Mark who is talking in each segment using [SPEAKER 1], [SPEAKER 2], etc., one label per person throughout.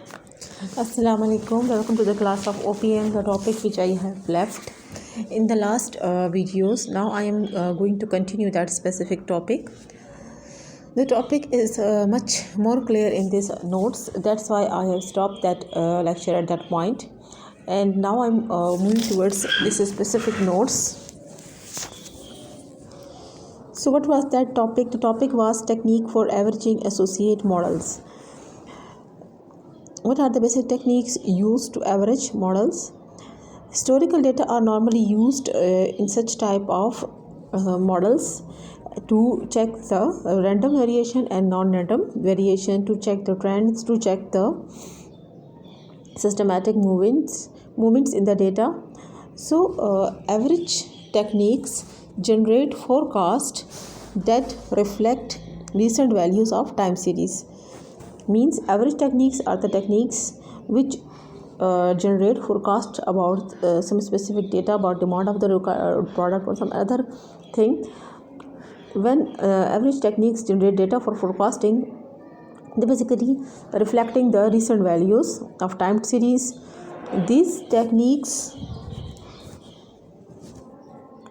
[SPEAKER 1] Assalamu alaikum. Welcome to the class of OPM, the topic which I have left in the last videos. Now I am going to continue that specific topic. The topic is much more clear in these notes. That's why I have stopped that lecture at that point. And now I'm moving towards this specific notes. So what was that topic? The topic was technique for averaging associate models. What are the basic techniques used to average models? Historical data are normally used in such type of models to check the random variation and non-random variation, to check the trends, to check the systematic movements in the data. So average techniques generate forecast that reflect recent values of time series. Means average techniques are the techniques which generate forecast about some specific data about demand of the product or some other thing. When average techniques generate data for forecasting, they basically reflecting the recent values of time series. These techniques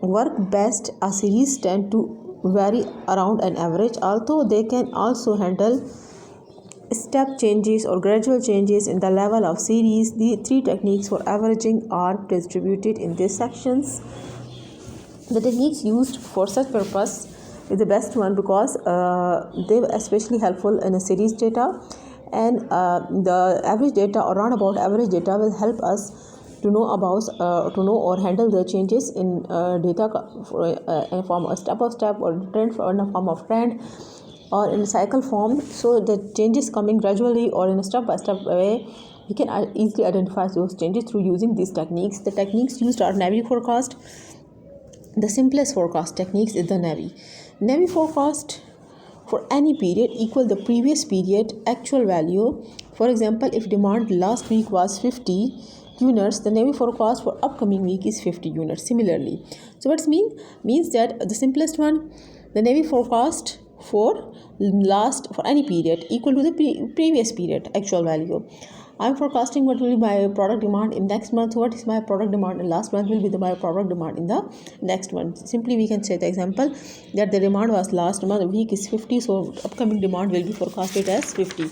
[SPEAKER 1] work best as series tend to vary around an average, although they can also handle step changes or gradual changes in the level of series. The three techniques for averaging are distributed in these sections. The techniques used for such purpose is the best one because they are especially helpful in a series data, and the average data or roundabout average data will help us to know or handle the changes in data in form of step of step or trend or in a form of trend or in a cycle form. So the changes coming gradually or in a step-by-step way, we can easily identify those changes through using these techniques. The techniques used are Navy forecast. The simplest forecast techniques is the Navy forecast for any period equal the previous period actual value. For example, if demand last week was 50 units, the Navy forecast for upcoming week is 50 units. Similarly, so what's means that the simplest one, the Navy forecast for any period equal to the previous period actual value. I'm forecasting what will be my product demand in next month. What is my product demand in last month will be my product demand in the next month. Simply we can say the example that the demand was last month week is 50, so upcoming demand will be forecasted as 50.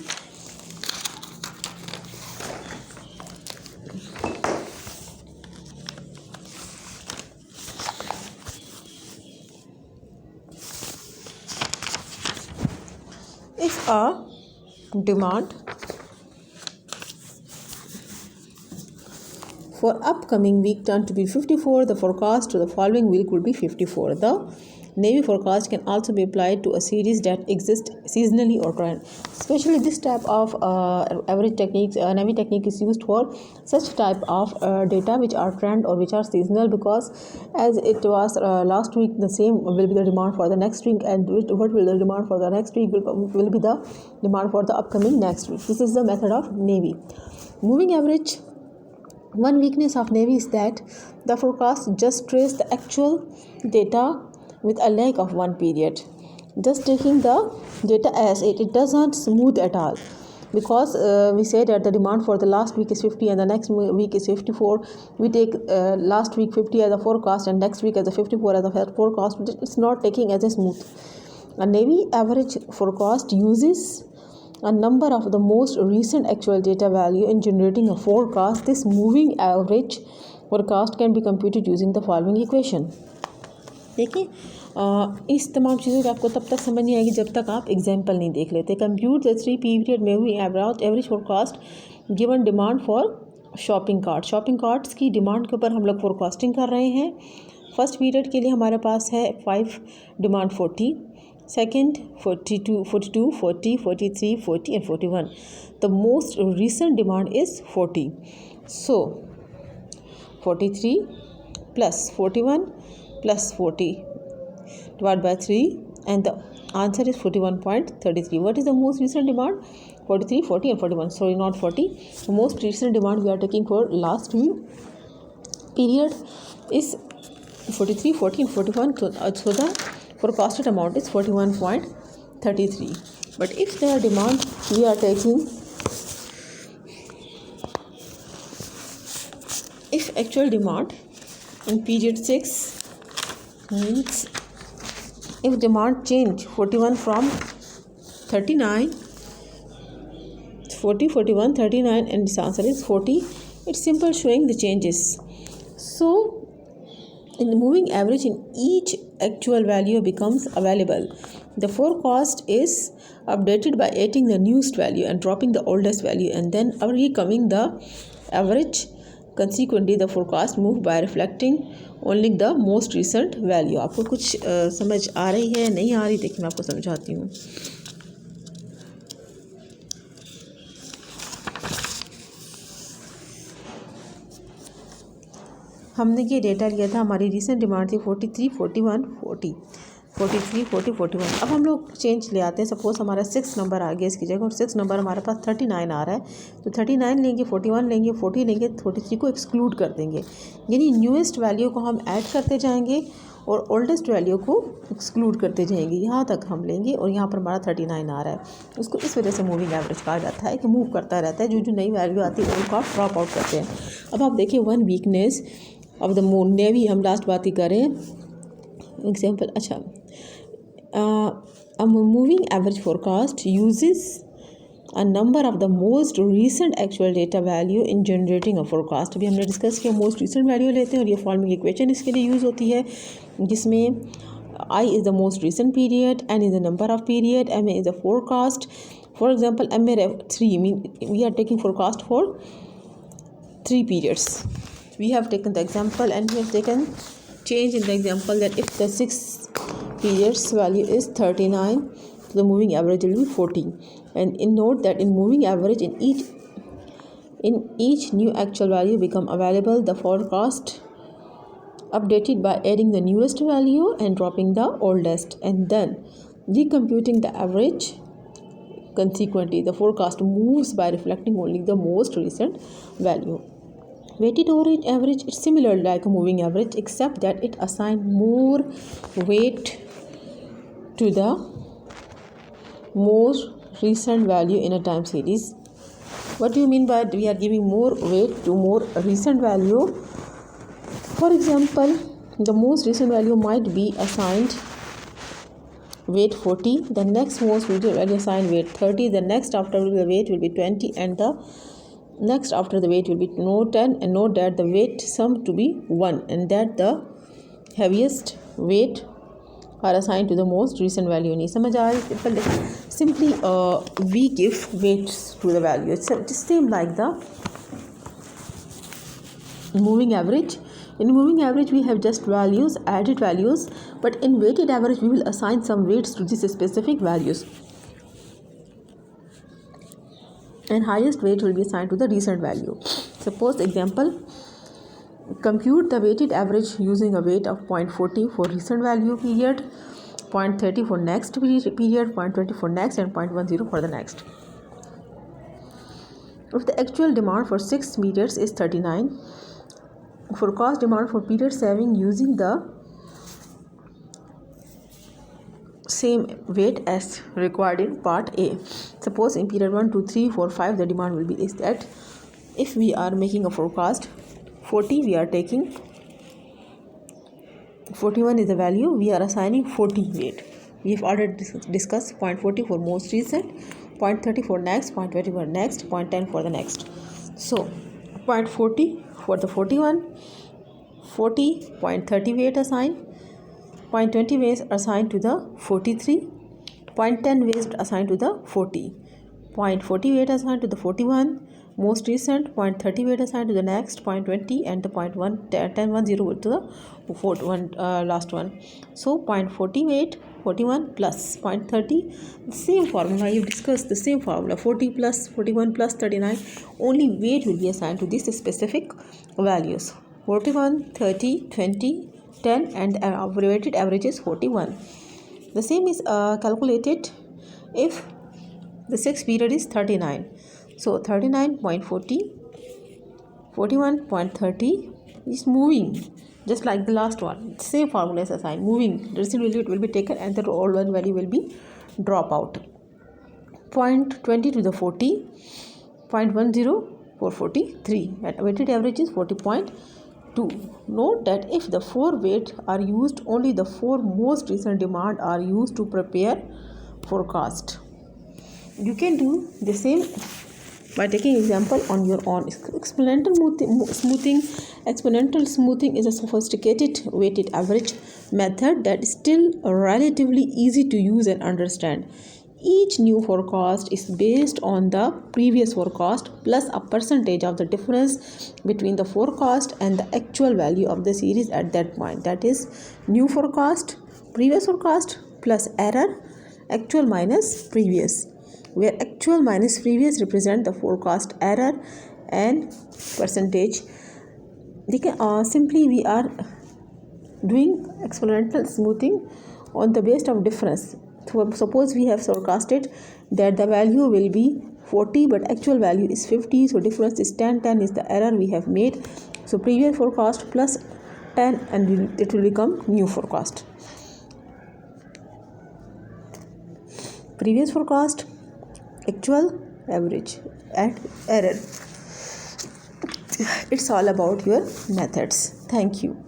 [SPEAKER 1] If a demand for upcoming week turned to be 54, the forecast to the following week would be 54. The Navy forecast can also be applied to a series that exists seasonally or trend. Especially this type of average techniques, Navy technique is used for such type of data which are trend or which are seasonal, because as it was last week, the same will be the demand for the next week, and what will the demand for the next week will be the demand for the upcoming next week. This is the method of Navy. Moving average. One weakness of Navy is that the forecast just trace the actual data with a lag of one period. Just taking the data as it does not smooth at all, because we say that the demand for the last week is 50 and the next week is 54. We take last week 50 as a forecast and next week as a 54 as a forecast. It's not taking as a smooth. A Navy average forecast uses a number of the most recent actual data value in generating a forecast. This moving average forecast can be computed using the following equation. देखिए इस तमाम चीज़ों की आपको तब तक समझ नहीं आएगी जब तक आप एग्जाम्पल नहीं देख लेते. कंप्यूट द 3 पीरियड में हुई average forecast given demand for shopping carts की डिमांड के ऊपर हम लोग फोरकास्टिंग कर रहे हैं. फर्स्ट पीरियड के लिए हमारे पास है 5 demand 40, second 42, 40, 43, 40 and 41. The most recent demand is 40. So 43 plus 41 plus 40 divided by 3, and the answer is 41.33. What is the most recent demand? 43, 40 and 41. Sorry, not 40. The most recent demand we are taking for last week period is 43, 40 and 41. So the forecasted amount is 41.33. But if the demand we are taking if actual demand in period 6 means if demand change 41 from 39, 40, 41, 39 and this answer is 40. It's simple showing the changes. So in the moving average in each actual value becomes available. The forecast is updated by adding the newest value and dropping the oldest value and then recoming the average. Consequently the forecast move by reflecting only the most recent value. आपको कुछ समझ आ रही है नहीं आ रही, देखिए मैं आपको समझाती हूँ. हमने ये डेटा लिया था, हमारी रिसेंट डिमांड थी 43, 41, 40, 43, 40, 41. अब हम लोग चेंज ले आते हैं. सपोज़ हमारा 6 नंबर आ गया इसकी जगह और 6 नंबर हमारे पास 39 आ रहा है, तो 39 लेंगे, 41 लेंगे, 40 लेंगे, 43 को एक्सक्लूड कर देंगे. यानी न्यूएस्ट वैल्यू को हम ऐड करते जाएंगे और ओल्डेस्ट वैल्यू को एक्सक्लूड करते जाएंगे. यहाँ तक हम लेंगे और यहाँ पर हमारा 39 आ रहा है. उसको इस वजह से मूविंग एवरेज कहा जाता है कि मूव करता रहता है. जो नई वैल्यू आती है उनको आप ड्रॉप आउट करते हैं. अब आप देखिए one weakness of the moon navy, हम लास्ट बात ही करें एग्जाम्पल. अच्छा, a moving average forecast uses a number of the most recent actual data value in generating a forecast. अभी हमने डिस्कस किया मोस्ट रिसेंट वैल्यू लेते हैं और ये फॉर्मिंग इक्वेशन इसके लिए यूज़ होती है, जिसमें I is the most recent period, N is the number of period, M is the forecast. For example, MA3 we are taking forecast for 3 periods. We have taken the example and we have taken change in the example that if the 6 periods value is 39, the moving average will be 40. And in note that in moving average in each new actual value become available, the forecast updated by adding the newest value and dropping the oldest and then recomputing the average. Consequently the forecast moves by reflecting only the most recent value. Weighted average is similar like a moving average except that it assigns more weight to the most recent value in a time series. What do you mean by we are giving more weight to more recent value? For example, the most recent value might be assigned weight 40, the next most recent value assigned weight 30, the next after the weight will be 20 and the next after the weight will be 10, and note that the weight sum to be 1 and that the heaviest weight are assigned to the most recent value. नहीं समझ आ रही? Simply we give weights to the value. It's just same like the moving average. In moving average we have just values, added values, but in weighted average we will assign some weights to these specific values. And highest weight will be assigned to the recent value. Suppose example, compute the weighted average using a weight of 0.40 for recent value period, 0.30 for next period, 0.20 for next and 0.10 for the next. If the actual demand for 6 periods is 39, forecast demand for period 7 using the same weight as required in part A. Suppose in period 1, 2, 3, 4, 5 the demand will be is that if we are making a forecast 40, we are taking 41 is the value, we are assigning 40 weight. We have already discussed 0.40 for most recent, 0.30 for next, 0.20 for next, 0.10 for the next. So 0.40 for the 41, 40, 0.30 weight assigned, 0.20 weight assigned to the 43, 0.10 weight assigned to the 40, 0.40 weight assigned to the 41, most recent, 0.30 weight assigned to the next, 0.20 and the 0.10 to the last one. So 0.40 weight 41 plus 0.30, same formula, you discussed the same formula, 40 plus 41 plus 39, only weight will be assigned to these specific values, 41, 30, 20, 10 and weighted average is 41. The same is calculated if the 6 period is 39. So 39.40, 41.30 is moving just like the last one. Same formula is assigned, moving. The recent value it will be taken and the old one value will be drop out. 0.20 to the 40, 0.10 443, and weighted average is 40.2. Note that if the 4 weights are used, only the 4 most recent demand are used to prepare forecast. You can do the same by taking example on your own. Exponential smoothing is a sophisticated weighted average method that is still relatively easy to use and understand. Each new forecast is based on the previous forecast plus a percentage of the difference between the forecast and the actual value of the series at that point. That is, new forecast, previous forecast plus error, actual minus previous, where actual minus previous represent the forecast error and percentage. Simply we are doing exponential smoothing on the base of difference. So suppose we have forecasted that the value will be 40 but actual value is 50, so difference is 10 is the error we have made. So previous forecast plus 10 and it will become new forecast. Previous forecast, actual, average and error. It's all about your methods. Thank you.